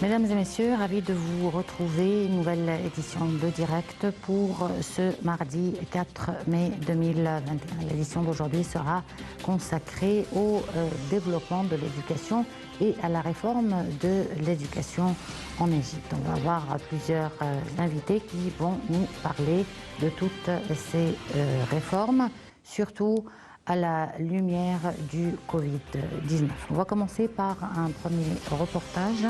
Mesdames et messieurs, ravi de vous retrouver. Une nouvelle édition de Direct pour ce mardi 4 mai 2021. L'édition d'aujourd'hui sera consacrée au développement de l'éducation et à la réforme de l'éducation en Égypte. On va avoir plusieurs invités qui vont nous parler de toutes ces réformes, surtout à la lumière du Covid-19. On va commencer par un premier reportage.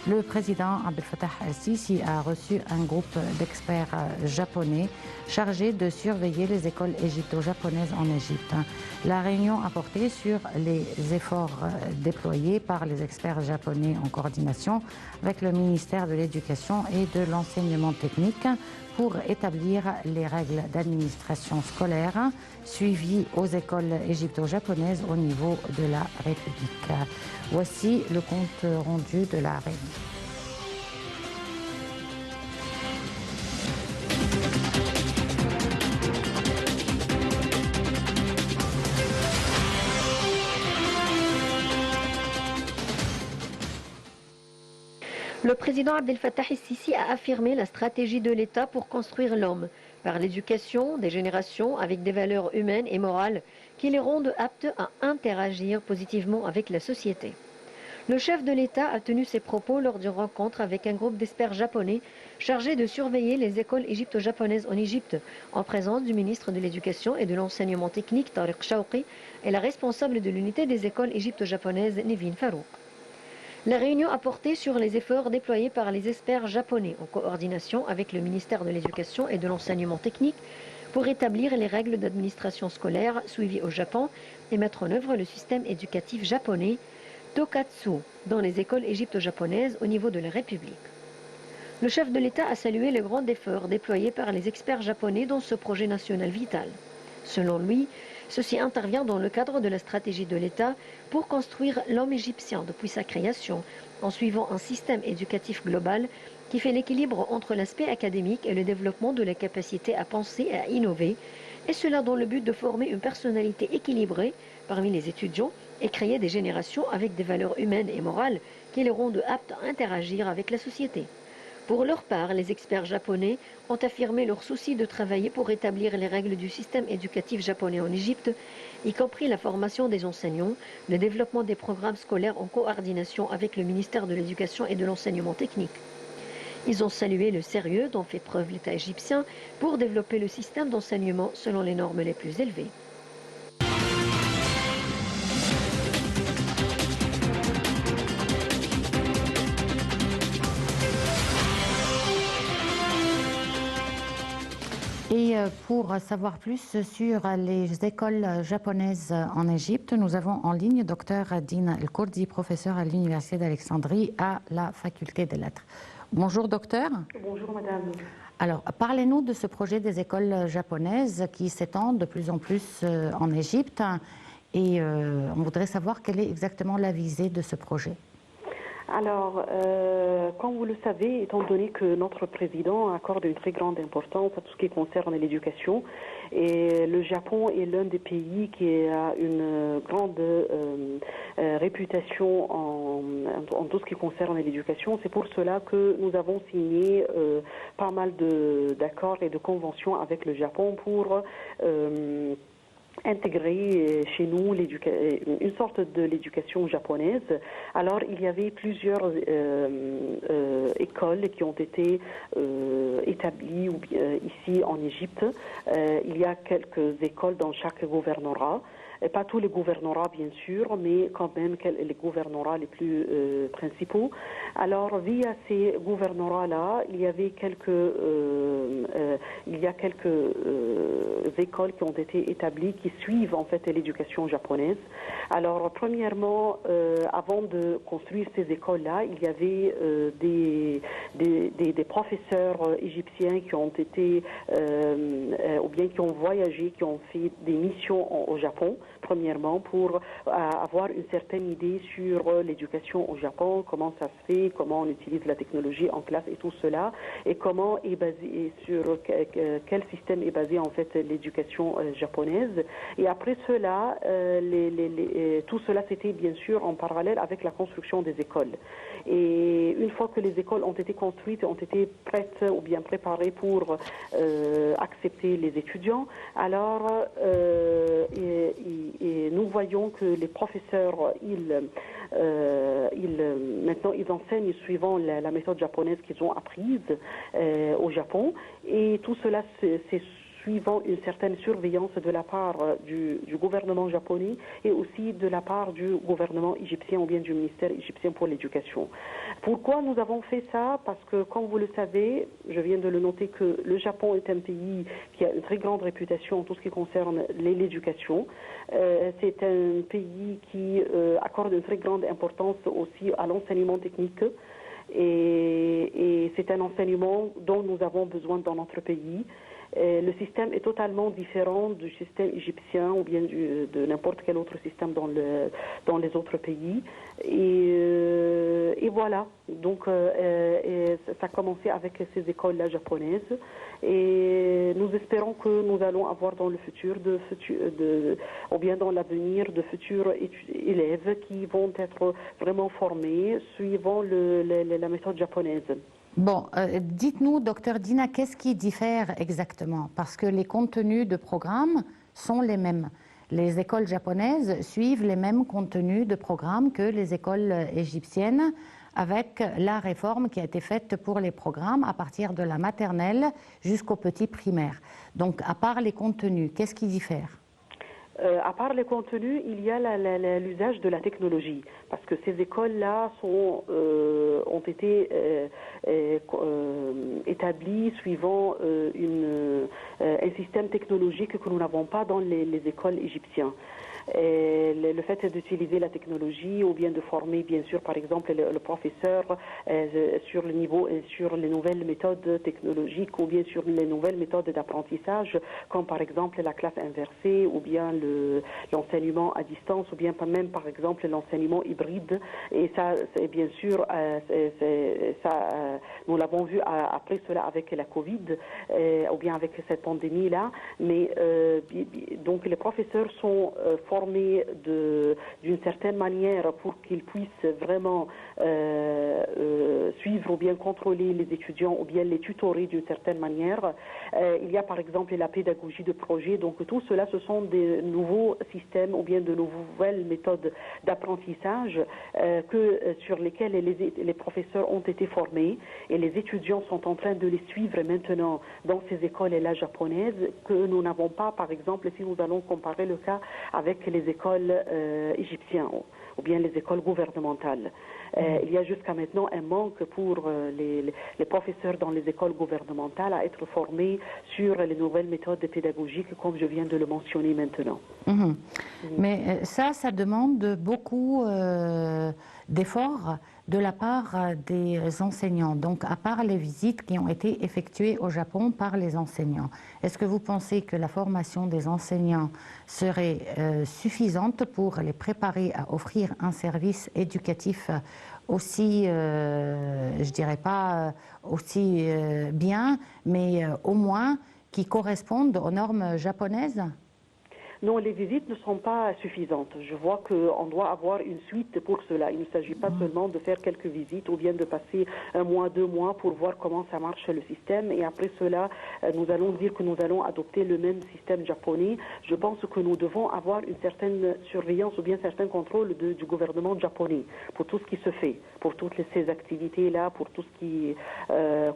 Le président Abdel Fattah el-Sisi a reçu un groupe d'experts japonais chargés de surveiller les écoles égypto-japonaises en Égypte. La réunion a porté sur les efforts déployés par les experts japonais en coordination avec le ministère de l'Éducation et de l'Enseignement technique pour établir les règles d'administration scolaire suivies aux écoles égypto-japonaises au niveau de la République. Voici le compte rendu de la réunion. Le président Abdel Fattah el-Sisi a affirmé la stratégie de l'État pour construire l'homme par l'éducation des générations avec des valeurs humaines et morales qui les rendent aptes à interagir positivement avec la société. Le chef de l'État a tenu ses propos lors d'une rencontre avec un groupe d'experts japonais chargé de surveiller les écoles égypto-japonaises en Égypte, en présence du ministre de l'Éducation et de l'Enseignement technique Tariq Shawqi et la responsable de l'unité des écoles égypto-japonaises Nevin Farouk. La réunion a porté sur les efforts déployés par les experts japonais en coordination avec le ministère de l'Éducation et de l'Enseignement technique pour établir les règles d'administration scolaire suivies au Japon et mettre en œuvre le système éducatif japonais Tokatsu dans les écoles égypto-japonaises au niveau de la République. Le chef de l'État a salué les grands efforts déployés par les experts japonais dans ce projet national vital. Selon lui, ceci intervient dans le cadre de la stratégie de l'État pour construire l'homme égyptien depuis sa création, en suivant un système éducatif global qui fait l'équilibre entre l'aspect académique et le développement de la capacité à penser et à innover, et cela dans le but de former une personnalité équilibrée parmi les étudiants et créer des générations avec des valeurs humaines et morales qui les rendent aptes à interagir avec la société. Pour leur part, les experts japonais ont affirmé leur souci de travailler pour établir les règles du système éducatif japonais en Égypte, y compris la formation des enseignants, le développement des programmes scolaires en coordination avec le ministère de l'Éducation et de l'Enseignement technique. Ils ont salué le sérieux dont fait preuve l'État égyptien pour développer le système d'enseignement selon les normes les plus élevées. Et pour savoir plus sur les écoles japonaises en Égypte, nous avons en ligne Dr Dina El-Kourdi, professeur à l'Université d'Alexandrie à la Faculté des Lettres. Bonjour docteur. Bonjour madame. Alors, parlez-nous de ce projet des écoles japonaises qui s'étend de plus en plus en Égypte et on voudrait savoir quelle est exactement la visée de ce projet. Alors, comme vous le savez, étant donné que notre président accorde une très grande importance à tout ce qui concerne l'éducation, et le Japon est l'un des pays qui a une grande réputation en tout ce qui concerne l'éducation, c'est pour cela que nous avons signé pas mal d'accords et de conventions avec le Japon pour intégrer chez nous une sorte de l'éducation japonaise. Alors il y avait plusieurs écoles qui ont été établies ici en Égypte. Il y a quelques écoles dans chaque gouvernorat. Pas tous les gouvernorats bien sûr, mais quand même les gouvernorats les plus principaux. Alors via ces gouvernorats-là, il y avait quelques écoles qui ont été établies qui suivent en fait l'éducation japonaise. Alors premièrement, avant de construire ces écoles-là, il y avait des professeurs égyptiens qui ont été ou bien qui ont voyagé, qui ont fait des missions au Japon premièrement, pour avoir une certaine idée sur l'éducation au Japon, comment ça se fait, comment on utilise la technologie en classe et tout cela, et comment est basé, sur quel système est basé en fait l'éducation japonaise. Et après cela, tout cela c'était bien sûr en parallèle avec la construction des écoles. Et une fois que les écoles ont été construites, ont été prêtes ou bien préparées pour accepter les étudiants, alors nous voyons que les professeurs, maintenant ils enseignent suivant la méthode japonaise qu'ils ont apprise au Japon, et tout cela c'est suivant une certaine surveillance de la part du gouvernement japonais et aussi de la part du gouvernement égyptien ou bien du ministère égyptien pour l'éducation. Pourquoi nous avons fait ça? Parce que, comme vous le savez, je viens de le noter, que le Japon est un pays qui a une très grande réputation en tout ce qui concerne l'éducation. C'est un pays qui accorde une très grande importance aussi à l'enseignement technique. Et c'est un enseignement dont nous avons besoin dans notre pays. Le système est totalement différent du système égyptien ou bien de n'importe quel autre système dans les autres pays. Et voilà, donc ça a commencé avec ces écoles-là japonaises. Et nous espérons que nous allons avoir dans le futur, ou bien dans l'avenir, de futurs élèves qui vont être vraiment formés suivant la méthode japonaise. Bon, dites-nous, docteur Dina, qu'est-ce qui diffère exactement? Parce que les contenus de programme sont les mêmes. Les écoles japonaises suivent les mêmes contenus de programme que les écoles égyptiennes, avec la réforme qui a été faite pour les programmes à partir de la maternelle jusqu'au petit primaire. Donc, à part les contenus, qu'est-ce qui diffère? À part les contenus, il y a l'usage de la technologie, parce que ces écoles-là ont été établies suivant un système technologique que nous n'avons pas dans les écoles égyptiennes. Le fait d'utiliser la technologie ou bien de former, bien sûr, par exemple, le professeur sur le niveau, sur les nouvelles méthodes technologiques ou bien sur les nouvelles méthodes d'apprentissage, comme par exemple la classe inversée ou bien l'enseignement à distance ou bien même, par exemple, l'enseignement hybride. Et ça, c'est bien sûr, nous l'avons vu après cela avec la Covid ou bien avec cette pandémie-là. Mais donc les professeurs sont formés d'une certaine manière pour qu'ils puissent vraiment suivre ou bien contrôler les étudiants ou bien les tutorer d'une certaine manière. Il y a par exemple la pédagogie de projet, donc tout cela ce sont des nouveaux systèmes ou bien de nouvelles méthodes d'apprentissage sur lesquelles les professeurs ont été formés et les étudiants sont en train de les suivre maintenant dans ces écoles-là japonaises que nous n'avons pas, par exemple, si nous allons comparer le cas avec les écoles égyptiennes ou bien les écoles gouvernementales. Il y a jusqu'à maintenant un manque pour les professeurs dans les écoles gouvernementales à être formés sur les nouvelles méthodes pédagogiques, comme je viens de le mentionner maintenant. Mais ça demande beaucoup d'efforts de la part des enseignants. Donc, à part les visites qui ont été effectuées au Japon par les enseignants, est-ce que vous pensez que la formation des enseignants serait suffisante pour les préparer à offrir un service éducatif aussi, je dirais pas aussi bien, mais au moins qui correspondent aux normes japonaises? Non, les visites ne sont pas suffisantes. Je vois qu'on doit avoir une suite pour cela. Il ne s'agit pas seulement de faire quelques visites ou bien de passer 1 mois, 2 mois pour voir comment ça marche le système. Et après cela, nous allons dire que nous allons adopter le même système japonais. Je pense que nous devons avoir une certaine surveillance ou bien un certain contrôle du gouvernement japonais pour tout ce qui se fait, pour toutes ces activités-là, pour tout ce qui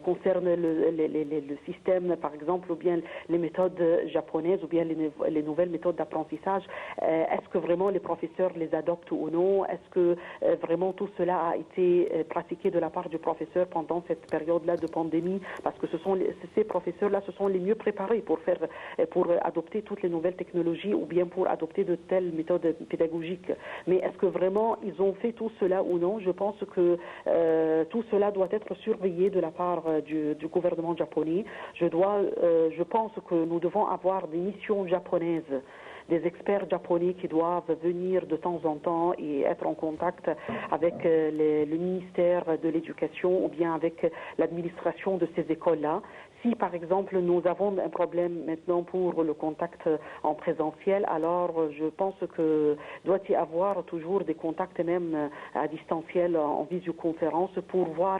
concerne le système, par exemple, ou bien les méthodes japonaises ou bien les nouvelles méthodes d'apprentissage. Est-ce que vraiment les professeurs les adoptent ou non? Est-ce que vraiment tout cela a été pratiqué de la part du professeur pendant cette période-là de pandémie? Parce que ces professeurs-là, ce sont les mieux préparés pour adopter toutes les nouvelles technologies ou bien pour adopter de telles méthodes pédagogiques. Mais est-ce que vraiment ils ont fait tout cela ou non? Je pense que tout cela doit être surveillé de la part du gouvernement japonais. Je pense que nous devons avoir des missions japonaises des experts japonais qui doivent venir de temps en temps et être en contact avec le ministère de l'Éducation ou bien avec l'administration de ces écoles-là. Si, par exemple, nous avons un problème maintenant pour le contact en présentiel, alors je pense que doit y avoir toujours des contacts même à distanciel en visioconférence pour voir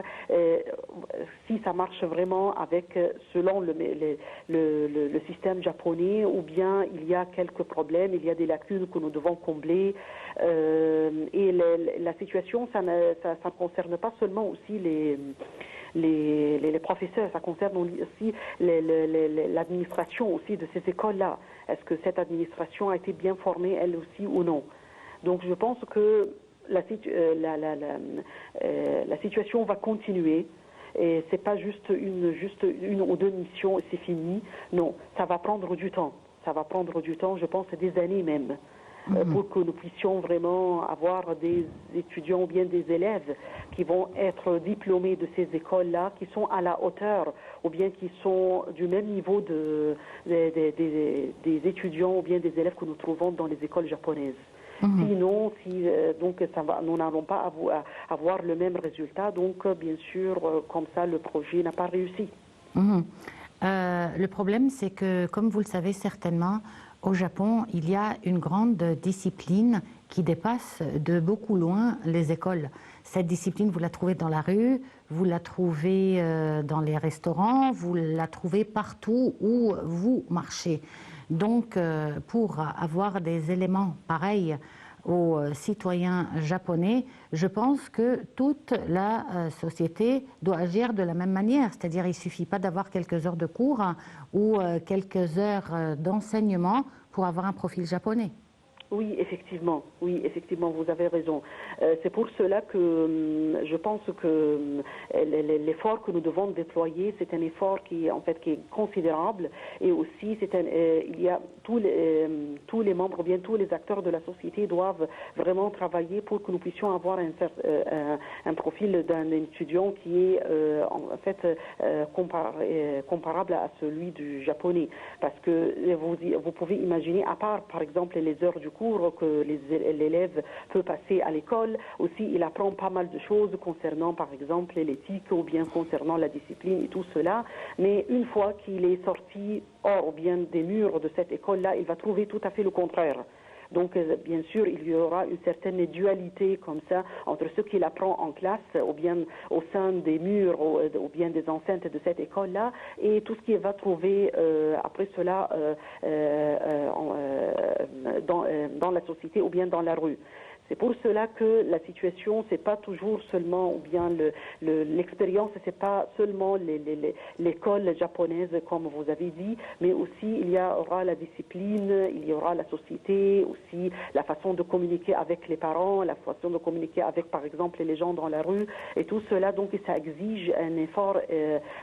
si ça marche vraiment avec selon le système japonais ou bien il y a quelques problèmes, il y a des lacunes que nous devons combler. Et la situation, ça ne concerne pas seulement aussi les professeurs, ça concerne aussi l'administration aussi de ces écoles-là. Est-ce que cette administration a été bien formée, elle aussi, ou non? Donc je pense que la situation va continuer. Et c'est pas juste une ou deux missions et c'est fini. Non, ça va prendre du temps. Ça va prendre du temps, je pense, des années même. Pour que nous puissions vraiment avoir des étudiants ou bien des élèves qui vont être diplômés de ces écoles-là, qui sont à la hauteur ou bien qui sont du même niveau des étudiants ou bien des élèves que nous trouvons dans les écoles japonaises. Sinon, donc nous n'allons pas avoir le même résultat. Donc, bien sûr, comme ça, le projet n'a pas réussi. Le problème, c'est que, comme vous le savez certainement, au Japon, il y a une grande discipline qui dépasse de beaucoup loin les écoles. Cette discipline, vous la trouvez dans la rue, vous la trouvez dans les restaurants, vous la trouvez partout où vous marchez. Donc, pour avoir des éléments pareils aux citoyens japonais, je pense que toute la société doit agir de la même manière. C'est-à-dire, il ne suffit pas d'avoir quelques heures de cours ou quelques heures d'enseignement pour avoir un profil japonais. Oui, effectivement, vous avez raison. C'est pour cela que je pense que l'effort que nous devons déployer, c'est un effort qui est considérable et aussi il y a tous les membres, ou bien tous les acteurs de la société doivent vraiment travailler pour que nous puissions avoir un profil d'un étudiant qui est comparable à celui du japonais. Parce que vous pouvez imaginer, à part par exemple les heures du cours que l'élève peut passer à l'école. Aussi, il apprend pas mal de choses concernant, par exemple, l'éthique ou bien concernant la discipline et tout cela. Mais une fois qu'il est sorti hors ou bien des murs de cette école-là, il va trouver tout à fait le contraire. Donc, bien sûr, il y aura une certaine dualité comme ça entre ce qu'il apprend en classe ou bien au sein des murs ou bien des enceintes de cette école-là et tout ce qu'il va trouver après cela dans la société ou bien dans la rue. C'est pour cela que la situation, c'est pas toujours seulement, ou bien l'expérience, c'est pas seulement l'école japonaise, comme vous avez dit, mais aussi il y aura la discipline, il y aura la société, aussi la façon de communiquer avec les parents, la façon de communiquer avec, par exemple, les gens dans la rue, et tout cela, donc ça exige un effort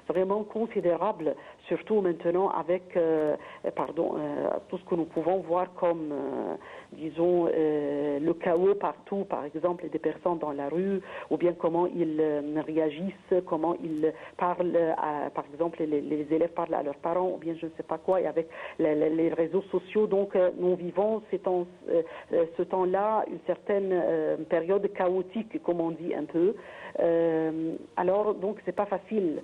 vraiment considérable, surtout maintenant avec, tout ce que nous pouvons voir comme, disons, le chaos partout, par exemple, des personnes dans la rue, ou bien comment ils réagissent, comment ils parlent, par exemple, les élèves parlent à leurs parents, ou bien je ne sais pas quoi, et avec les réseaux sociaux. Donc, nous vivons ce temps-là, une certaine période chaotique, comme on dit un peu. Alors, donc, c'est pas facile.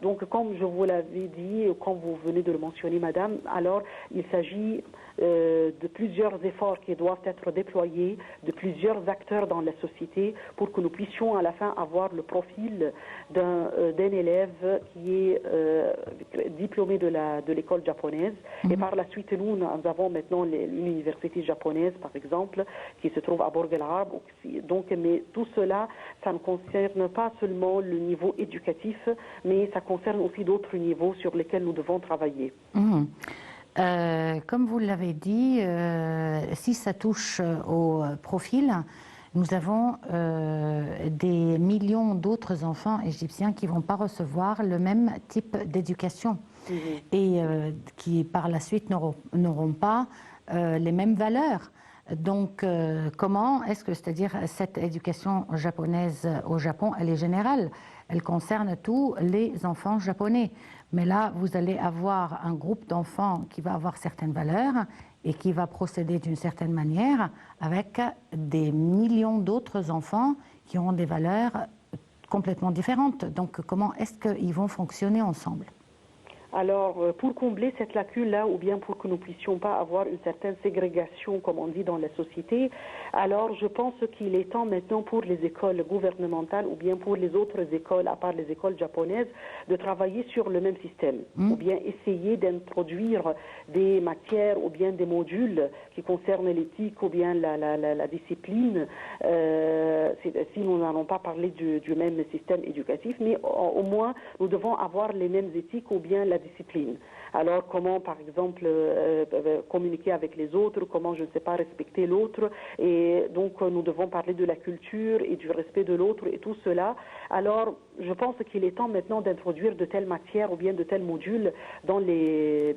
Donc, comme je vous l'avais dit, comme vous venez de le mentionner, madame, alors il s'agit de plusieurs efforts qui doivent être déployés, de plusieurs acteurs dans la société pour que nous puissions à la fin avoir le profil d'un élève qui est diplômé de l'école japonaise. Et par la suite, nous avons maintenant une université japonaise, par exemple, qui se trouve à Borg El Arab. Donc, mais tout cela, ça ne concerne pas seulement le niveau éducatif, mais ça concerne aussi d'autres niveaux sur lesquels nous devons travailler. Comme vous l'avez dit, si ça touche au profil, nous avons des millions d'autres enfants égyptiens qui ne vont pas recevoir le même type d'éducation et qui par la suite n'auront pas les mêmes valeurs. Donc, comment est-ce que, c'est-à-dire cette éducation japonaise au Japon, elle est générale, elle concerne tous les enfants japonais. Mais là, vous allez avoir un groupe d'enfants qui va avoir certaines valeurs et qui va procéder d'une certaine manière avec des millions d'autres enfants qui ont des valeurs complètement différentes. Donc comment est-ce qu'ils vont fonctionner ensemble ? Alors, pour combler cette lacune-là, ou bien pour que nous ne puissions pas avoir une certaine ségrégation, comme on dit, dans la société, alors je pense qu'il est temps maintenant pour les écoles gouvernementales ou bien pour les autres écoles, à part les écoles japonaises, de travailler sur le même système, ou bien essayer d'introduire des matières ou bien des modules qui concernent l'éthique ou bien la discipline, si nous n'allons pas parler du même système éducatif, mais au moins nous devons avoir les mêmes éthiques ou bien la discipline. Alors comment par exemple communiquer avec les autres, comment je ne sais pas respecter l'autre, et donc nous devons parler de la culture et du respect de l'autre et tout cela. Alors je pense qu'il est temps maintenant d'introduire de telles matières ou bien de tels modules dans les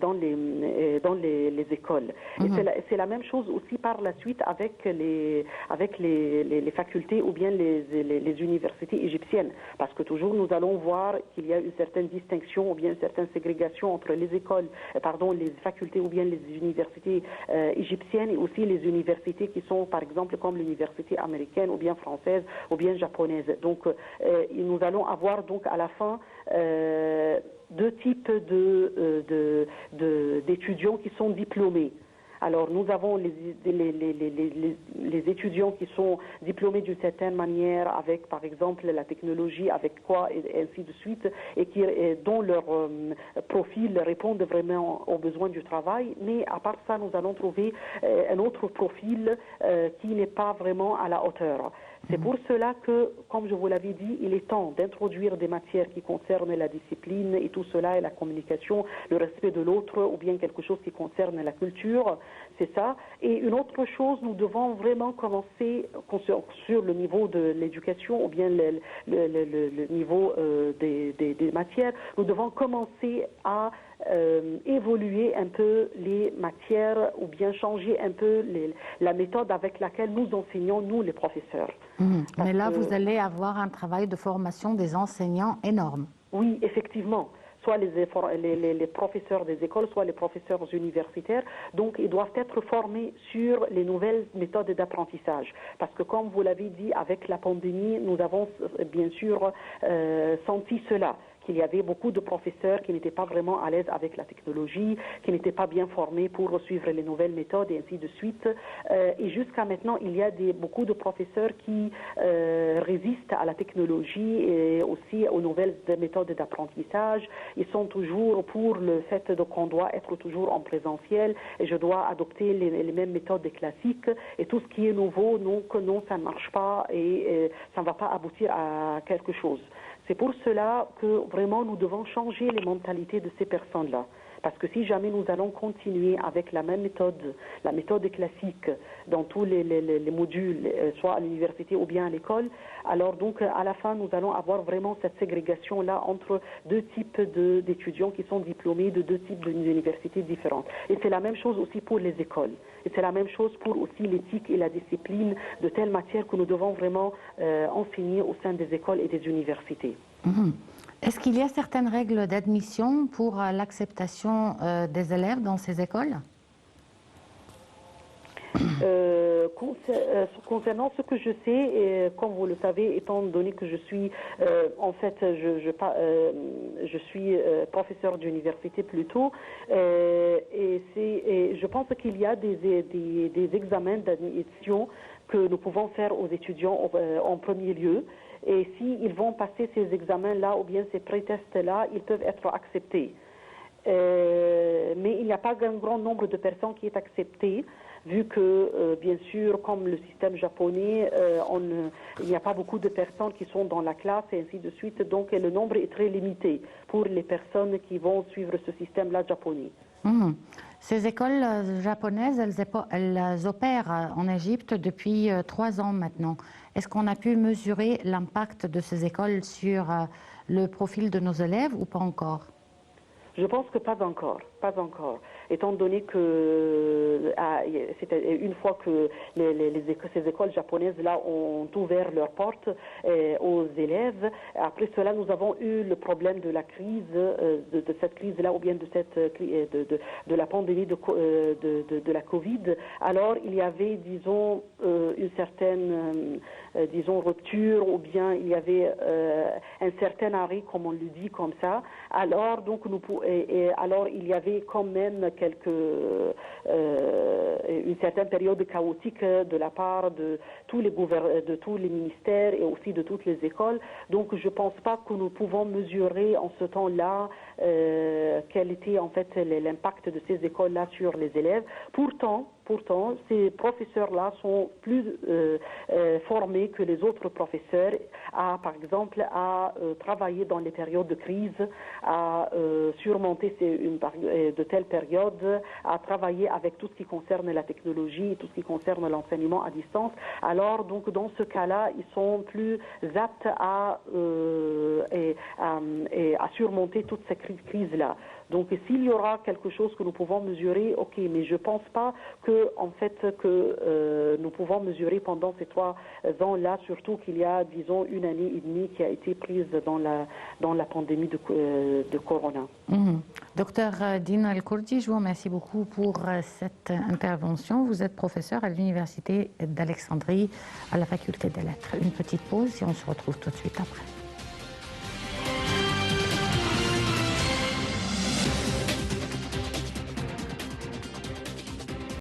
écoles. Et c'est la même chose aussi par la suite avec les facultés ou bien les universités égyptiennes, parce que toujours nous allons voir qu'il y a une certaine distinction ou bien une certaine ségrégation entre les facultés ou bien les universités égyptiennes et aussi les universités qui sont par exemple comme l'université américaine ou bien française ou bien japonaise. Donc nous allons avoir donc à la fin deux types d'étudiants qui sont diplômés. Alors nous avons les étudiants qui sont diplômés d'une certaine manière avec par exemple la technologie, avec quoi et ainsi de suite, et dont leur profil répondent vraiment aux besoins du travail. Mais à part ça, nous allons trouver un autre profil qui n'est pas vraiment à la hauteur. C'est pour cela que, comme je vous l'avais dit, il est temps d'introduire des matières qui concernent la discipline et tout cela, et la communication, le respect de l'autre, ou bien quelque chose qui concerne la culture, c'est ça. Et une autre chose, nous devons vraiment commencer sur le niveau de l'éducation, ou bien le niveau des matières, nous devons commencer à évoluer un peu les matières ou bien changer un peu la méthode avec laquelle nous enseignons, nous les professeurs. Mais là, vous allez avoir un travail de formation des enseignants énorme. Oui, effectivement. Soit les professeurs des écoles, soit les professeurs universitaires. Donc, ils doivent être formés sur les nouvelles méthodes d'apprentissage. Parce que, comme vous l'avez dit, avec la pandémie, nous avons bien sûr senti cela, qu'il y avait beaucoup de professeurs qui n'étaient pas vraiment à l'aise avec la technologie, qui n'étaient pas bien formés pour suivre les nouvelles méthodes et ainsi de suite. Et jusqu'à maintenant, il y a beaucoup de professeurs qui résistent à la technologie et aussi aux nouvelles méthodes d'apprentissage. Ils sont toujours pour le fait qu'on doit être toujours en présentiel et je dois adopter les mêmes méthodes classiques, et tout ce qui est nouveau, non, ça ne marche pas et ça ne va pas aboutir à quelque chose. C'est pour cela que vraiment nous devons changer les mentalités de ces personnes-là. Parce que si jamais nous allons continuer avec la même méthode, la méthode classique dans tous les modules, soit à l'université ou bien à l'école, alors donc à la fin nous allons avoir vraiment cette ségrégation-là entre deux types d'étudiants qui sont diplômés de deux types d'universités différentes. Et c'est la même chose aussi pour les écoles. Et c'est la même chose pour aussi l'éthique et la discipline de telles matières que nous devons vraiment enseigner au sein des écoles et des universités. Est-ce qu'il y a certaines règles d'admission pour l'acceptation des élèves dans ces écoles ? Concernant ce que je sais, et comme vous le savez, étant donné que je suis, en fait, je suis professeur d'université plutôt, et je pense qu'il y a des examens d'admission que nous pouvons faire aux étudiants en premier lieu. Et s'ils vont passer ces examens-là ou bien ces pré-tests-là, ils peuvent être acceptés. Mais il n'y a pas un grand nombre de personnes qui est accepté, vu que, bien sûr, comme le système japonais, il n'y a pas beaucoup de personnes qui sont dans la classe et ainsi de suite, donc le nombre est très limité pour les personnes qui vont suivre ce système-là japonais. Ces écoles japonaises, elles opèrent en Égypte depuis 3 ans maintenant. Est-ce qu'on a pu mesurer l'impact de ces écoles sur le profil de nos élèves ou pas encore ? Je pense que pas encore. pas encore. Étant donné que une fois que ces écoles japonaises-là ont ouvert leurs portes aux élèves, après cela, nous avons eu le problème de la crise, de cette crise-là, ou bien de la pandémie de la Covid. Alors, il y avait, disons, une certaine, rupture, ou bien il y avait un certain arrêt, comme on le dit comme ça. Alors, donc, alors il y avait quand même une certaine période chaotique de la part de tous les ministères et aussi de toutes les écoles. Donc, je ne pense pas que nous pouvons mesurer en ce temps-là quel était en fait l'impact de ces écoles-là sur les élèves. Pourtant, ces professeurs-là sont plus formés que les autres professeurs par exemple, à travailler dans les périodes de crise, à surmonter de telles périodes, à travailler avec tout ce qui concerne la technologie, tout ce qui concerne l'enseignement à distance. Alors, donc, dans ce cas-là, ils sont plus aptes à surmonter toutes ces crises-là. Donc, s'il y aura quelque chose que nous pouvons mesurer, ok, mais je ne pense pas que nous pouvons mesurer pendant ces 3 ans-là, surtout qu'il y a, disons, 1 année et demie qui a été prise dans la pandémie de Corona. Docteur Dina El-Kurdi, je vous remercie beaucoup pour cette intervention. Vous êtes professeur à l'Université d'Alexandrie, à la Faculté des Lettres. Une petite pause et on se retrouve tout de suite après.